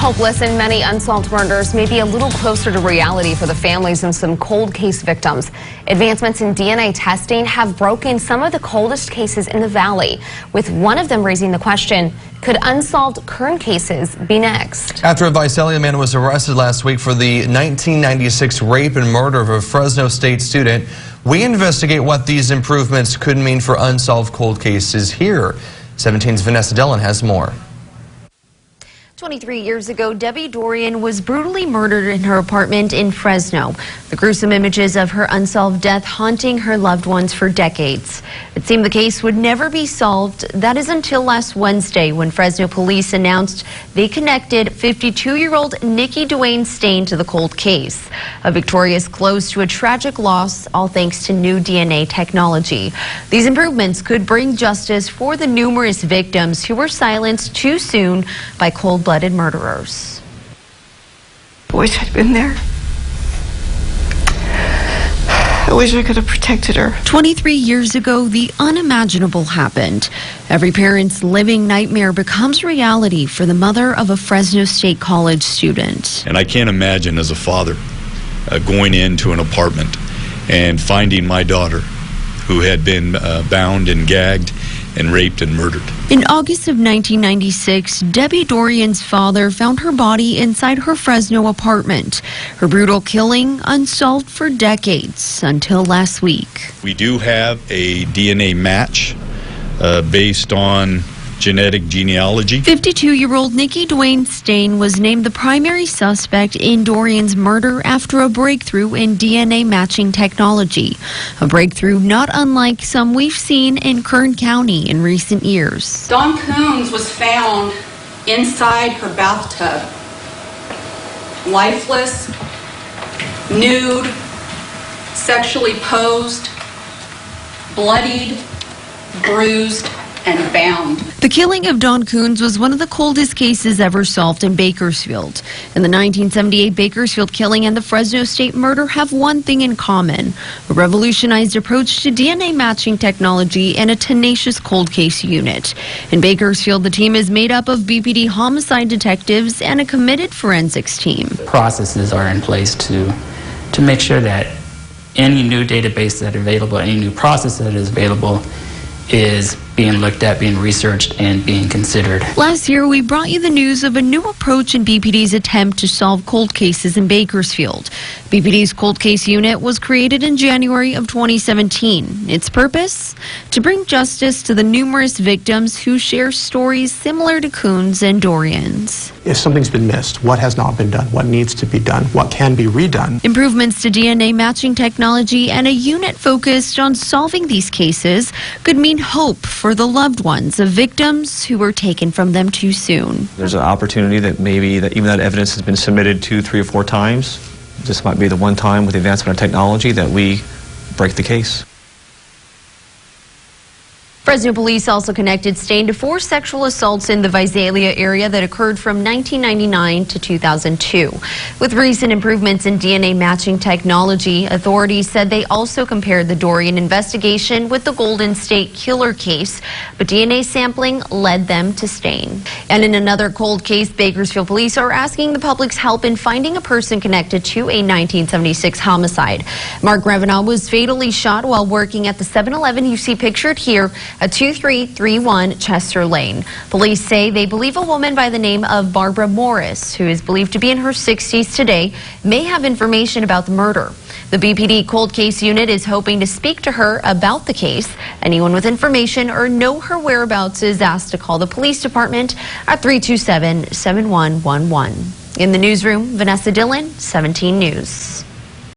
Hopeless and many unsolved murders may be a little closer to reality for the families and some cold case victims. Advancements in DNA testing have broken some of the coldest cases in the valley, with one of them raising the question, could unsolved current cases be next? After a Visalia man was arrested last week for the 1996 rape and murder of a Fresno State student, we investigate what these improvements could mean for unsolved cold cases here. 17's Vanessa Dillon has more. 23 years ago, Debbie Dorian was brutally murdered in her apartment in Fresno. The gruesome images of her unsolved death haunting her loved ones for decades. It seemed the case would never be solved. That is until last Wednesday when Fresno police announced they connected 52-year-old Nikki Dwayne Stain to the cold case. A victorious close to a tragic loss, all thanks to new DNA technology. These improvements could bring justice for the numerous victims who were silenced too soon by cold-blooded murderers. I wish I'd been there. I wish I could have protected her. 23 years ago, the unimaginable happened. Every parent's living nightmare becomes reality for the mother of a Fresno State College student. And I can't imagine as a father going into an apartment and finding my daughter who had been bound and gagged and raped and murdered. In August of 1996, Debbie Dorian's father found her body inside her Fresno apartment. Her brutal killing unsolved for decades until last week. We do have a DNA match based on genetic genealogy. 52-year-old Nikki Dwayne Stain was named the primary suspect in Dorian's murder after a breakthrough in DNA matching technology. A breakthrough not unlike some we've seen in Kern County in recent years. Dawn Coons was found inside her bathtub, lifeless, nude, sexually posed, bloodied, bruised, and bound. The killing of Dawn Coons was one of the coldest cases ever solved in Bakersfield. And the 1978 Bakersfield killing and the Fresno State murder have one thing in common: a revolutionized approach to DNA matching technology and a tenacious cold case unit. In Bakersfield, the team is made up of BPD homicide detectives and a committed forensics team. Processes are in place to make sure that any new database that is available, any new process that is available is being looked at, being researched, and being considered. Last year, we brought you the news of a new approach in BPD's attempt to solve cold cases in Bakersfield. BPD's cold case unit was created in January of 2017. Its purpose? To bring justice to the numerous victims who share stories similar to Coons and Dorian's. If something's been missed, what has not been done, what needs to be done, what can be redone. Improvements to DNA matching technology and a unit focused on solving these cases could mean hope for the loved ones of victims who were taken from them too soon. There's an opportunity that maybe even that evidence has been submitted 2, 3, or 4 times. This might be the one time with the advancement of technology that we break the case. Fresno police also connected Stain to 4 sexual assaults in the Visalia area that occurred from 1999 to 2002. With recent improvements in DNA matching technology, authorities said they also compared the Dorian investigation with the Golden State Killer case, but DNA sampling led them to Stain. And in another cold case, Bakersfield police are asking the public's help in finding a person connected to a 1976 homicide. Mark Revenaugh was fatally shot while working at the 7-Eleven you see pictured here at 2331 Chester Lane. Police say they believe a woman by the name of Barbara Morris, who is believed to be in her 60s today, may have information about the murder. The BPD cold case unit is hoping to speak to her about the case. Anyone with information or know her whereabouts is asked to call the police department at 327-7111. In the newsroom, Vanessa Dillon, 17 News.